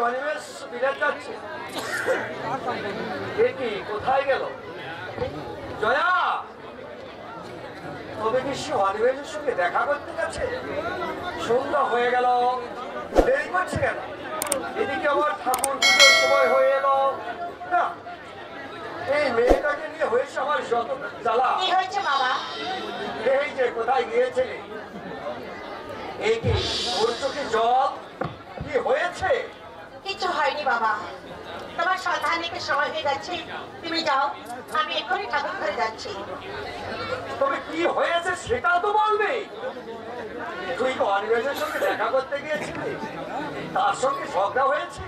অনিমেষ বিলেত যাচ্ছে। এ কি কোথায় গেল জয়া? তবে কি সে অনিমেষের সঙ্গে দেখা করতে গেছে? সন্ধ্যা হয়ে গেল, দেরি করছে কেন? এদিকে আবার ঠাকুর পুজোর সময় হয়ে এলো না। এই মেয়েটাকে নিয়ে হয়েছে আমার যত জ্বালা। কি হয়েছে বাবা? এই যে কোথায় গিয়েছিলে? এই কি ওর চোখে জল? কি হয়েছে? কিছু হয়নি বাবা, তোমার সন্ধান নিতে সময় হয়ে যাচ্ছে, তুমি যাও, আমি এক্ষুনি ঠাকুর ঘরে যাচ্ছি। তবে কি হয়েছে সেটা তো বলবে। তুই অনিমেষের সঙ্গে দেখা করতে গিয়েছিলি, তার সঙ্গে ঝগড়া হয়েছে?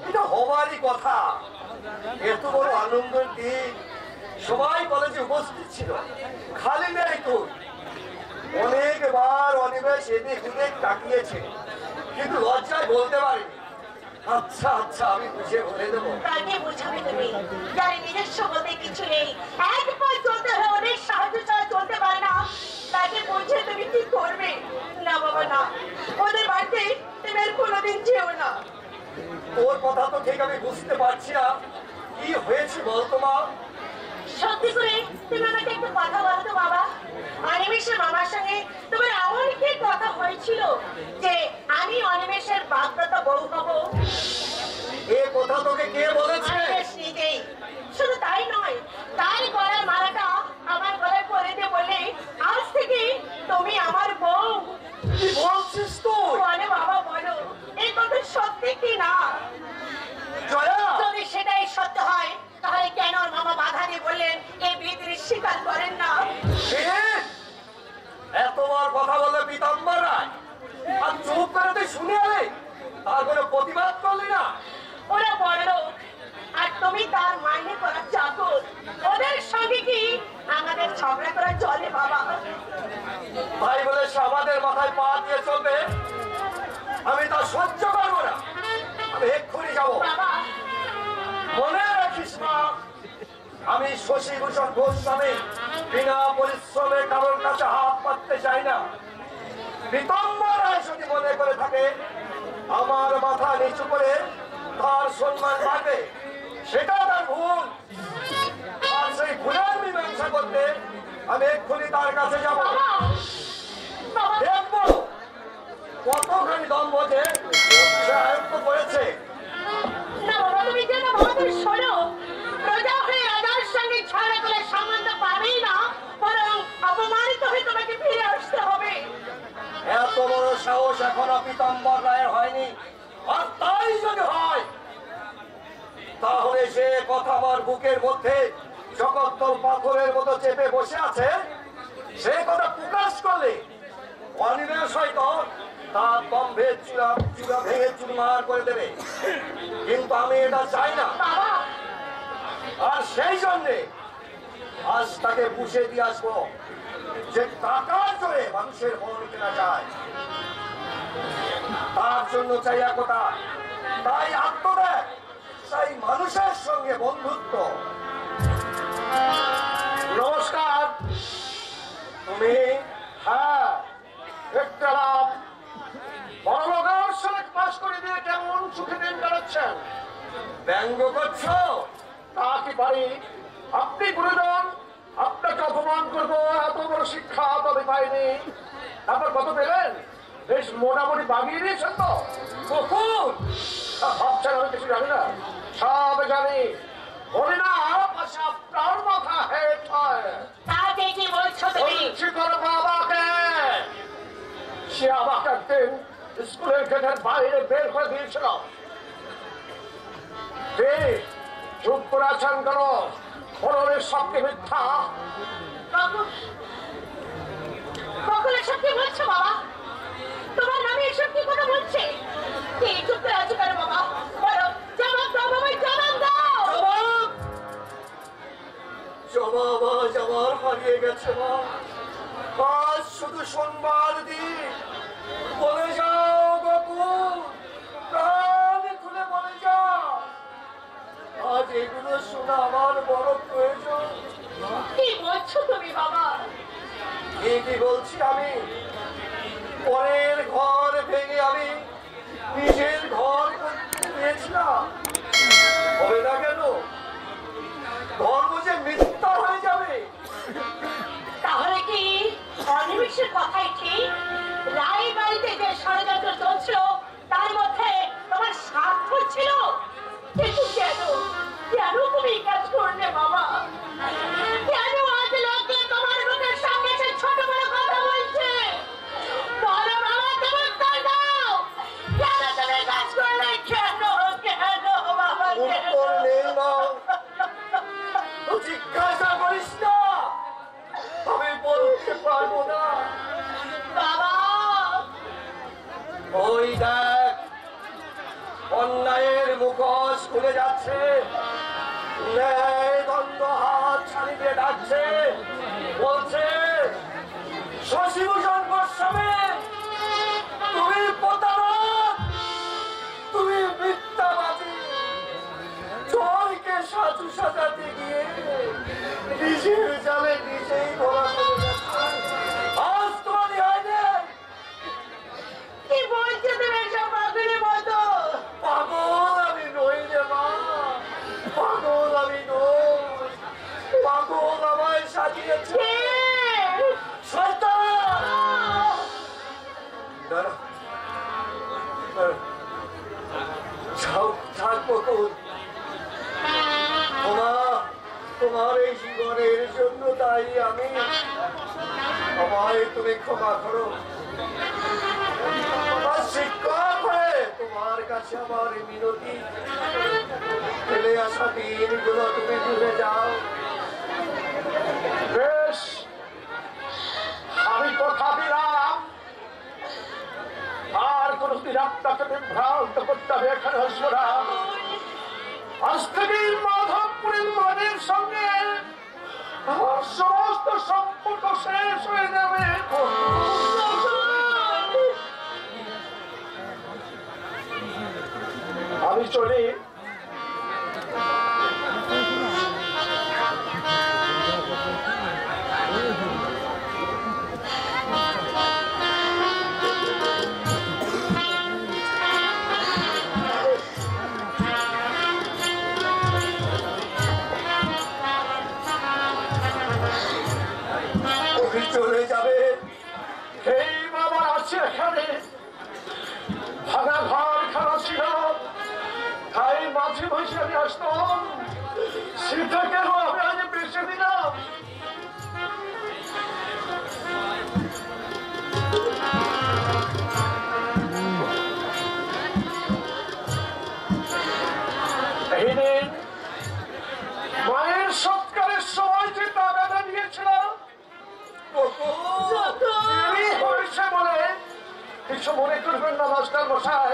এটা হবারই কথা। এত বড় আনন্দের দিন, সবাই কলেজে উপস্থিত ছিল, খালি নেই তুই। অনেকবার অনিমেষ এদিক ওদিক তাকিয়েছে, কিন্তু লজ্জায় বলতে পারিনি। আচ্ছা আচ্ছা, আমি বুঝে বলে দেবো। তাকে বুঝাবে তুমি, যার নিজস্ব বলতে কিছু নেই, এক পথ চলতে হয়, অনেক সাহায্য ছাড়া চলতে পারে না, তাকে বুঝে তুমি কি করবে? না বাবা না, ওদের বাড়িতে তুমি আর কোনোদিন যেও না। তোর কথা তো ঠিক আমি বুঝতে পারছি না, কি হয়েছে বলতো মা? সত্যি করে তুমি আমাকে একটু কথা বলো তো বাবা। অনিমেষের মামার সঙ্গে তোমার এমন কি কথা হয়েছিল যে আমি অনিমেষের বাগদত্তা বউ হব? এ কথা তোকে কে বলেছে? অনিমেষ নিজেই। শুধু তাই নয়, তাই গলার মালাটা আমার গলায় পরে দিয়ে বলে, আজ থেকে তুমি আমার বউ। কি বলছিস তুই? বলো বাবা বলো, এই কথা সত্যি কি না? জয়া, যদি সেটাই সত্য হয়, তাহলে কেন ওর মামা বাধা দিয়ে বললেন এই বিয়ের স্বীকার করেন না? এতবার কথা বলে পীতাম্বর রায়, আর চুপ করে তুই শুনে এলে, তার কোনো প্রতিবাদ করলি না? ওরা বড় লোক, আর তুমি তার মাইনে করা চাকর, ওদের সঙ্গে কি আমাদের ঝগড়া করা চলে বাবা? ভাই বলে সে আমাদের মাথায় পা দিয়ে চলবে, আমি তা সহ্য করবো না। আমি এক্ষুনি যাবো। বাবা মনে রাখিস মা, আমি শশীভূষণ গোস্বামী বিনা পরিশ্রমে কারোর কাছে হাত পাততে চাই না। পীতাম্বর রায় যদি মনে করে থাকে আমার মাথা নিচু করে তার সম্মান বাড়বে, সেটা তার ভুল। আর সেই ভুলের মীমাংসা করতে আমি এক্ষুনি তার কাছে যাব। বাবা দেখবো কতখানি দম বোঝে সে আয়ত্ত করেছে। না বাবা, তুমি যেন আমাদের শোনো, প্রজা হয়ে রাজার সঙ্গে ঝগড়া করে সম্বন্ধ পাবেই না, বরং অপমানিত হয়ে তোমাকে ফিরে আসতে হবে। এত বড় সাহস এখনো পীতাম্বর রায়ের হয়নি, আর তাই যদি হয় তাহলে সে কথা আমার বুকের মধ্যে জগদ্দল পাথরের মতো চেপে বসে আছে, সে কথা প্রকাশ করলে অনিমেষ হয়তো তার দম্ভের চূড়া চূড়া ভেঙে চুরমার করে দেবে, কিন্তু আমি এটা চাই না। বাবা আর সেই জন্যে আজ তাকে পুষে দিয়ে আসবো যে টাকার জোরে মানুষের মন কেনা যায়। তার জন্য চাই একতা, তাই আত্মত্যাগ, তাই মানুষের সঙ্গে বন্ধুত্ব। নমস্কার। তুমি? হ্যাঁ, দেখতে এলাম বড় লোকের সঙ্গে পাশ করে দিয়ে কেমন সুখে দিন কাটাচ্ছেন। ব্যঙ্গ করছো? তা কি পারি? আপনি গুরুজন, আপনাকে অপমান করবো এত বড় শিক্ষা তবে পাইনি। তারপর কত পেলেন? বেশ মোটামুটি বাগিয়ে দিয়েছেন তো। কখন ভাবছেন আমি কিছু জানি না? সব জানি। বলি না পাশে আপনার মাথা হেট হয়। তাতে কি বলছো তুমি? বলছি তোর বাবাকে। সে আমাকে একদিন স্কুলের গেটের বাইরে বের করে দিয়েছিল। চুপ করে আছেন কেন? বড়ের সবকে মিথ্যা। কখন এসব কি বলছো বাবা? তোমার নামে এসব কি কথা বলছে? এই চুপ করে আছো কেন বাবা? বলো, জবাব দাও বাবা, জবাব দাও। জবাব আজ আমার হারিয়ে গেছে মা। আজ শুধু সোমবার দিন। বলে যাও বকুল, প্রাণ খুলে বলে যাও, আজ এগুলো শোনা আমার বড় প্রয়োজন। কি বলছো তুমি বাবা? কি বলছি আমি? পরের ঘর ভেঙে আমি নিজের ঘর করতে দিয়েছিলাম, হবে না কেন? ধর্ম যে মিথ্যা হয়ে যাবে। তাহলে কি অনিমেষের কথাই ঠিক? রায় বাড়িতে যে ষড়যন্ত্র চলছিল তার মধ্যে তোমার স্বার্থ ছিল, কিন্তু কেন কেন তুমি এই কাজ করলে বাবা? কেন আজ লোকে তোমার মুখের সামনে সে ছোট বড় কথা বলছে? বলো বাবা, তোমার উত্তর দাও। কেন তুমি এই কাজ করলে? কেন কেন বাবা? উত্তর নেই না, জিজ্ঞাসা করিস না, আমি বলতে পারবো না। বাবা, ওই দেখ, অন্যায়ের মুখোশ খুলে যাচ্ছে, ন্যায় দ্বন্দ্ব হাত ছাড়ি দিয়ে ডাকছে, বলছে শশীভূষণ গোস্বামী, তুমি প্রতারক, তুমি মিথ্যাবাদী, জয়কে সাধু সাজাতে গিয়ে নিজের জালে নিজেই ধরা পড়ে গেছে। আজ তোমার ন্যায় নেই। কি বলছো তুমি এসব পাগলের মতো? পাগল আমি নই রে মা, পাগল আমি নই, পাগল আমায় সাজিয়েছে কে? শয়তান। দাঁড়া, দাঁড়া। যাও, থাকবো কোন? তোমার এই জীবনের জন্য তাই আমি, আমায় তুমি ক্ষমা করো। আমার শিক্ষক হয়ে তোমার কাছে আমার মিনতি, ফেলে আসা দিনগুলো তুমি ভুলে যাও। বেশ, আমি কথা দিলাম, আর কোনদিন আপনাকে বিভ্রান্ত করতে হবে এখানে আসবো না। আজ থেকে মাধবপুরের মানের সঙ্গে আমার সমস্ত সম্পর্ক শেষ হয়ে যাবে। আমি চলি। চলে যাবে, এই বাবার আছে এখানে, ভাঙা ঘর খাওয়া ছিল, তাই মাঝে মাঝে আমি আসতাম, সেটাকেও আমি আজ বেঁচে দিলাম। এই দিন মায়ের সৎকারের সময় যে টাকাটা দিয়েছিলাম, বলে কিছু মনে করবেন না মাস্টার মশাই।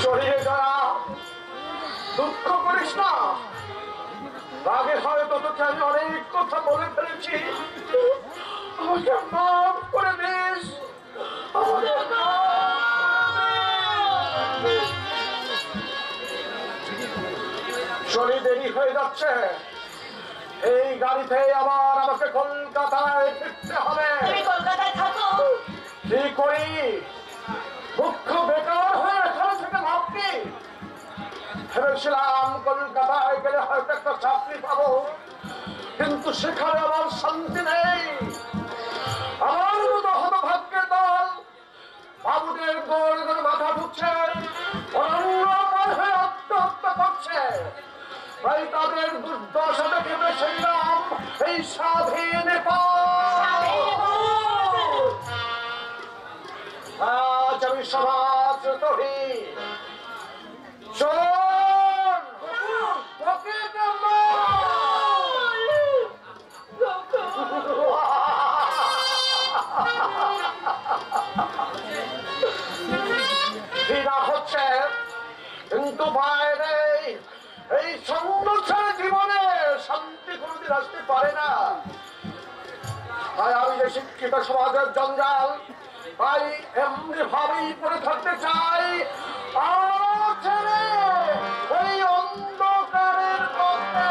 শরীরে যারা দুঃখ করিস না, রাগে হয়তো তোকে আমি অনেক কথা বলে ফেলেছি, আমাকে মাফ করে দিস, আমাকে শরীর দেরি হয়ে যাচ্ছে, এই গাড়িতে আবার আমাকে কলকাতায় ফিরতে হবে। কলকাতায় থাকো? কি করি, মুখ্য বেকার হয়ে এখান থেকে লাভ নেই। ভেবেছিলাম কলকাতায় গেলে হয়তো একটা চাকরি পাবো, কিন্তু সেখানে আমার শান্তি নেই। আমার মতো হতভাগ্যের দল বাবুদের গোল করে মাথা ঢুকছে, অরণ্য পার হয়ে আত্মহত্যা করছে, তাই তাদের দুর্দশা দেখে বেছে নিলাম এই স্বাধীন আজ আমি সমাজ তরি। শোন, ওকে ঘৃণা হচ্ছে, কিন্তু বাইরে এই সংসার জীবনে শান্তি কোনদিন আসতে পারে না। তাই আমি যে শিক্ষিত সমাজের জঞ্জাল, তাই এমনি ভাবেই পড়ে থাকতে চাই, আর ছেড়ে ওই অন্ধকারের মধ্যে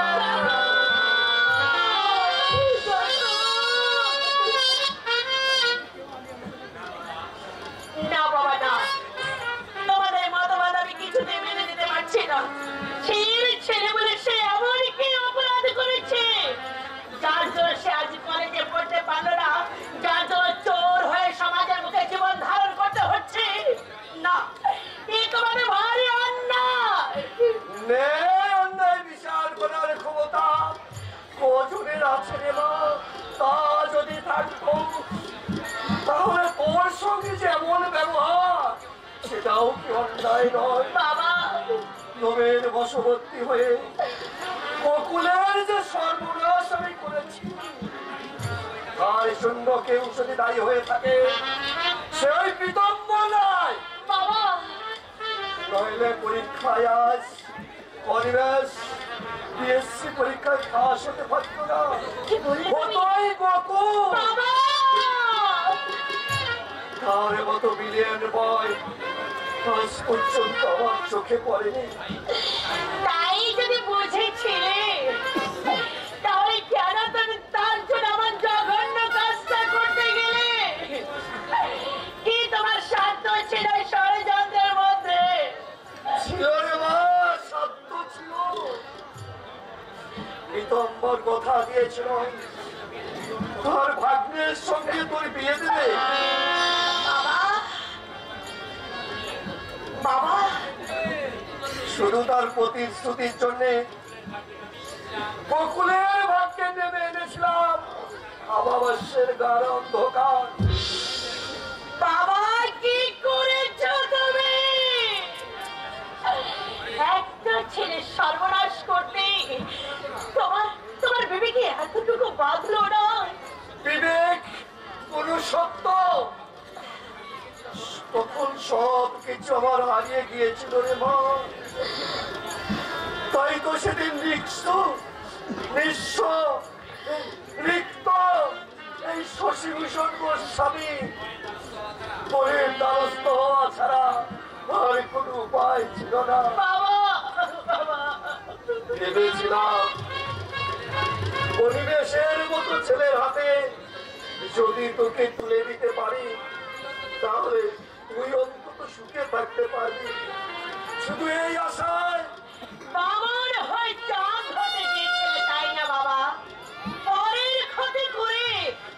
ন্যায় অন্যায় বিচার করার ক্ষমতা কজনের আছে রে মা? তা যদি থাকতো তাহলে তোর সঙ্গে যেমন ব্যবহার সেটাও কি অন্যায় নয়? বাবা লোভের বশবর্তী হয়ে বকুলের যে সর্বনাশ আমি করেছি, তার জন্য কেউ যদি দায়ী হয়ে থাকে সেই বিতম্বনায় বাবা নইলে পরীক্ষায় আজ পরিবেশ বিএসসি পরীক্ষায় পাশ হতে পারতো না। কি বললে তুমি? কতই বকুল বাবা তার মতো বিলিয়ন বয় আজ পর্যন্ত আমার চোখে পড়েনি। তাই যদি বুঝেছিলে তাহলে কেন তুমি তার জন্য আমার জঘন্য কাজটা করতে গেলে? কি তোমার স্বার্থ ছিল এই ষড়যন্ত্রের মধ্যে? ছিল রে মা, সত্য ছিল। নিতম্বর কথা দিয়েছিল তোর ভাগ্নের সঙ্গে তোর বিয়ে দেবে। বাবা বাবা শুধু তার প্রতিশ্রুতির জন্য বকুলের ভাগ্যে নেমে এনেছিলাম অমাবস্যের গাঢ় অন্ধকার। বাবা কি করেছো তুমি? একটা ছেলে সর্বনাশ করতে তোমার তোমার বিবেকে এতটুকু বাঁধলো না? বিবেক পুরুষত্ব তখন সব কিছু আমার হারিয়ে গিয়েছিল রে মা। তাই তো সেদিন নিঃস্ব নিঃস্ব রিক্ত এই শশীভূষণ গোস্বামী পরের দ্বারস্থ হওয়া ছাড়া আর কোনো উপায় ছিল না। বাবা বাবা ভেবেছিলাম পরিবেশের মতো ছেলের হাতে যদি তোকে তুলে দিতে পারি তাহলে তুই অন্তত সুখে থাকতে পারবি। শুধু এই আশায় বাবার হয় চাঁদ হতে গিয়েছিলে তাই না বাবা? পরের ক্ষতি করে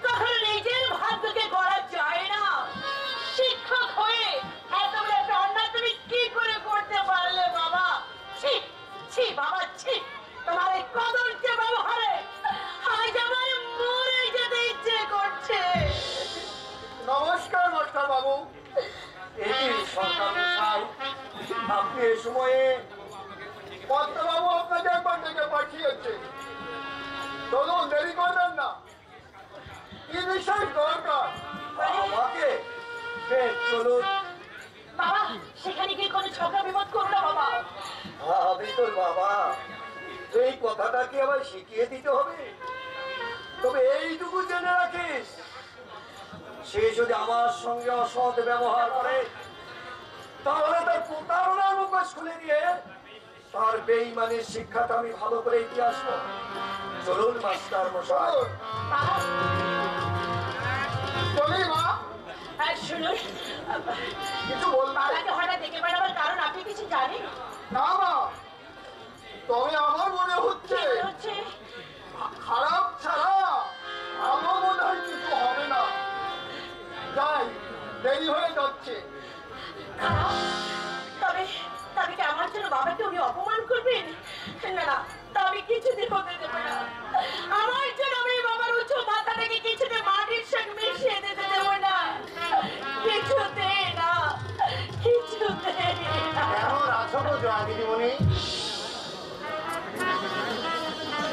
কখনো নিজের ভাগ্যকে গড়া যায় না। শিক্ষক হয়ে এত বড় একটা অন্যায় তুমি কি করে করতে পারলে বাবা? ছি ছি বাবা ছি, তোমার এই কদর্য ব্যবহারে আজ আমার মরে যেতে ইচ্ছে করছে। নমস্কার মাস্টার বাবু। এটি সরকার মশাই, আপনি এ সময়ে মাস্টার বাবু আপনাকে একবার ডেকে পাঠিয়েছে। চলুন, দেরি করবেন না। কি বিষয় দরকার? আমাকে? বেশ, চলুন। বাবা সেখানে গিয়ে কোনো ঝগড়া বিপদ করো না বাবা। আমি তোর বাবা, এই কথাটা কি আবার শিখিয়ে দিতে হবে? তবে এইটুকু জেনে রাখিস, সে যদি আমার সঙ্গে অসৎ ব্যবহার করে তাহলে তার প্রতারণার মুখোশ খুলে দিয়ে তার বেঈমানের শিক্ষাটা আমি ভালো করে দিয়ে আসবো। চলুন মাস্টার মশাই। বাবা চলি মা। আর শুনুন, কিছু বলবে? বাবাকে হঠাৎ দেখে বেড়াবার কারণ আপনি কিছু জানেন? না মা, তবে আমার মনে হচ্ছে মনে হচ্ছে খারাপ ছাড়া আমার মনে হয় কিছু হবে না। যাই, দেরি হয়ে যাচ্ছে। খারাপ। তবে তবে কি আমার জন্য বাবাকে উনি অপমান করবেন? না না, তা আমি কিছুদিন হতে দেবো না। আমার জন্য আমি বাবার উঁচু মাথাটাকে কিছুতে মাটির সঙ্গে মিশিয়ে দিতে দেবো না। কিছুতে না, কিছুতে না। কেমন আছো গো জয়া দিদিমণি?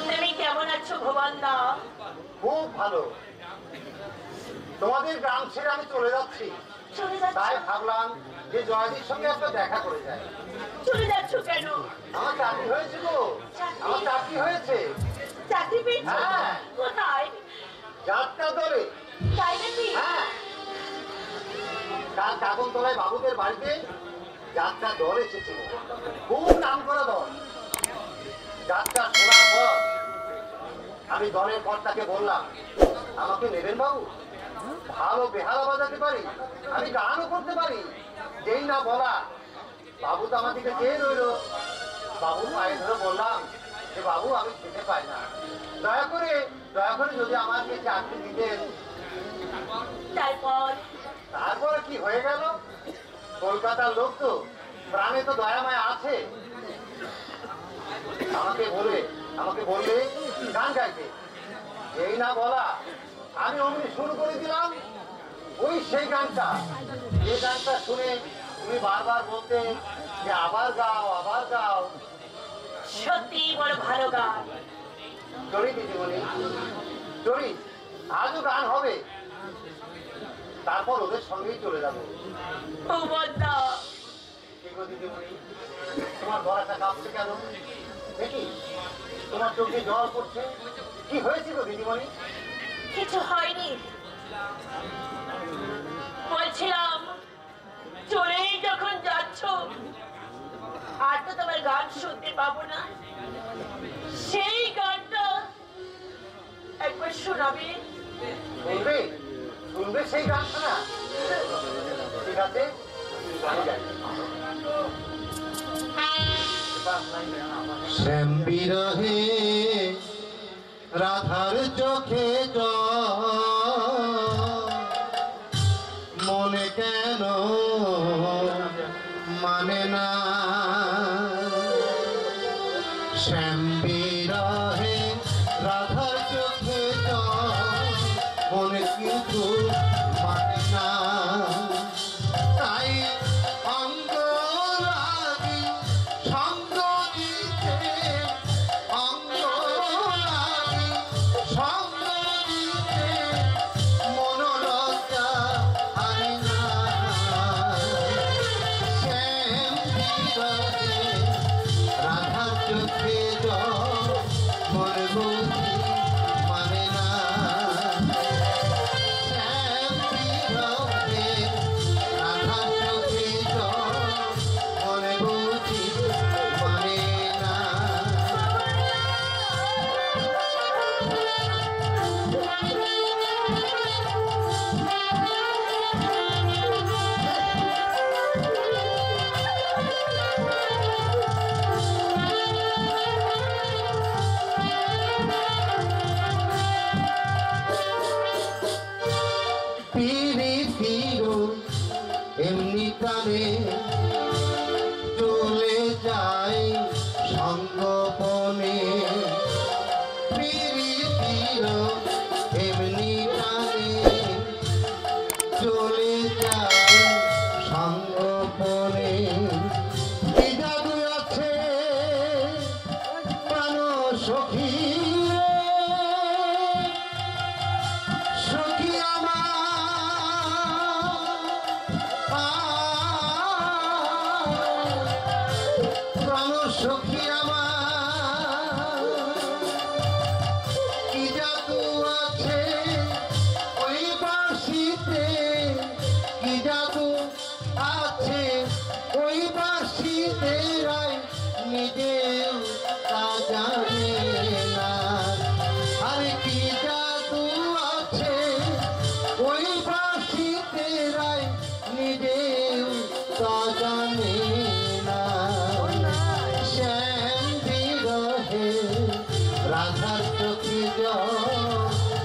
তুমি কেমন আছো ভুবন দা? খুব ভালো। তোমাদের গ্রাম ছেড়ে আমি চলে যাচ্ছি, চলে তাই যাচ্ছ? ভাবলাম যে জয়াদির সঙ্গে একটা দেখা করে যায়। চলে যাচ্ছ কেন? আমার চাকরি হয়েছে গো, আমার চাকরি হয়েছে। চাকরি পেয়েছো? হ্যাঁ। কোথায়? যাত্রা দলে। তাই নাকি? হ্যাঁ, কাল কাকনতলায় বাবুদের বাড়িতে যাত্রা দল এসেছিল, খুব নাম করা দল। যাত্রা শোনার পর আমি দলের কর্তাকে বললাম, আমাকে নেবেন বাবু? ভালো বেহালা বাজাতে পারি, আমি গানও করতে পারি। যেই না বলা, বাবু তো আমার দিকে চেয়ে রইল। বাবু পায়ে ধরে বললাম যে বাবু আমি খেতে পাই না, দয়া করে যদি আমাকে চাকরি দিতেন। তারপর তারপরে কি হয়ে গেল? কলকাতার লোক তো, প্রাণে তো দয়া মায়া আছে। আমাকে বললে গান গাইতে, এই না বলা আমি অমনি শুরু করে দিলাম ওই সেই গানটা, যে গানটা শুনে তুমি বারবার বলতে যে আবার গাও আবার গাও। সত্যি বড় ভালো গান। চলি দিদিমণি, চলি, আজও গান হবে, তারপর ওদের সঙ্গেই চলে যাবো। ও বদ্দা, কি গো দিদিমণি, তোমার গলাটা কাঁপছে কেন? দেখি তোমার চোখে জল পড়ছে, কি হয়েছে গো দিদিমণি? কিছু হয়নি, বলছিলাম চলেই যখন যাচ্ছ আর তো তোমার গান শুনতে পাবো না, সেই গানটা একবার শোনাবে। শুনবে? শুনবে সেই গানটা না? ঠিক আছে, গান গাই। শ্যাম বিরহে রাধার চোখে মনে কেন মানে না, শ্যাম বিরহে রাধার চোখে মনে কিন্তু মানে না, তাই অঙ্গ লাগি সঙ্গ দিতে, অঙ্গ লাগি সঙ্গ দিতে মনোরঞ্জা হারি না, শ্যাম বিরহে রাধার চোখে মনে বুঝি মানে না, শ্যাম বিরহে রাধার চোখে মনে বুঝি মানে না। এমনি কানে চলে যায় সঙ্গপনে, এমনি কানে চলে যায় সঙ্গপনে, কি জাদু আছে প্রাণ সখী, সখী আমার প্রাণ সখী আমার, কি জাদু আছে ওই বাঁশিতে, কি জাদু আছে ওই বাঁশিতে, রায় নিজেও তা জানে না, আরে কি জাদু আছে ওই বাঁশিতে, রায় নিজেও তা জানে না, শ্যাম বিরহে রাধার চোখে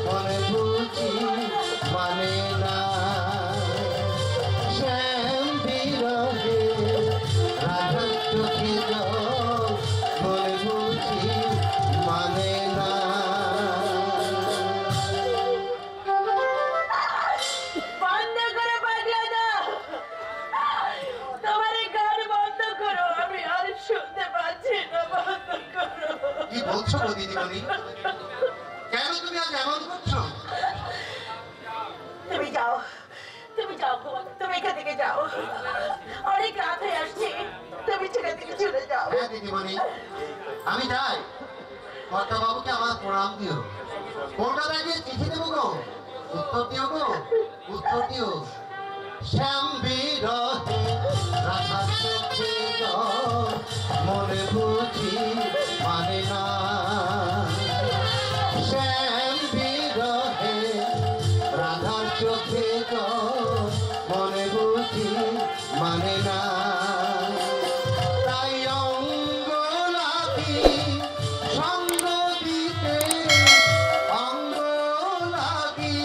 মনে বুঝি মানে না, শ্যাম বিরহে রাধার চোখে মনে বুঝি মানে না। বন্ধ করো পাগলাদা, তোমার এই গান বন্ধ করো, আমি আর শুনতে পাচ্ছি না, বন্ধ করো। কি বলছো গো দিদিমণি, কেন তুমি আজ এমন করছো? তুমি যাও, তুমি যাও গো, তুমি এখান থেকে যাও, অনেক রাত হয়ে আসছে, তুমি সেখান থেকে চলে যাও। হ্যাঁ দিদিমণি, আমি যাই, কর্তা বাবুকে আমার প্রণাম দিও, কলকাতায় গিয়ে চিঠি দেবো গো, উত্তর দিও গো, উত্তর দিও। শ্যাম বিরহে রাধার চোখে মনে বুঝি মানে না, শ্যাম বিরহে রাধার চোখে মনে বুঝি মানে না, তাই অঙ্গ লাগি সঙ্গ দিতে, অঙ্গ লাগি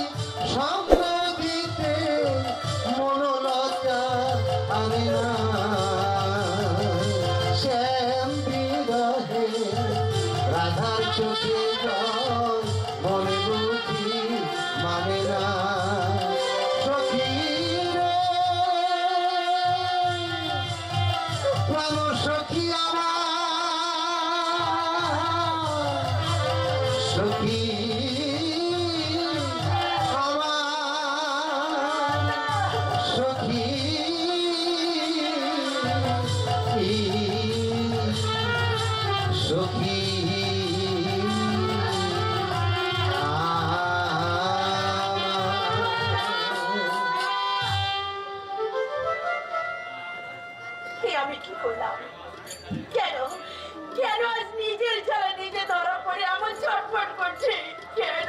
সঙ্গ দিতে মনোলজ্জা আনি না, শ্যাম বিরহে চোখে জল বলে বুঝি মানে না সখী রে প্রাণ সখী আমার সখী সখী সখী আমি কি করলাম? কেন কেন আজ নিজের জ্বালা নিজে ধরা পড়ে আমার ছটফট করছে? কেন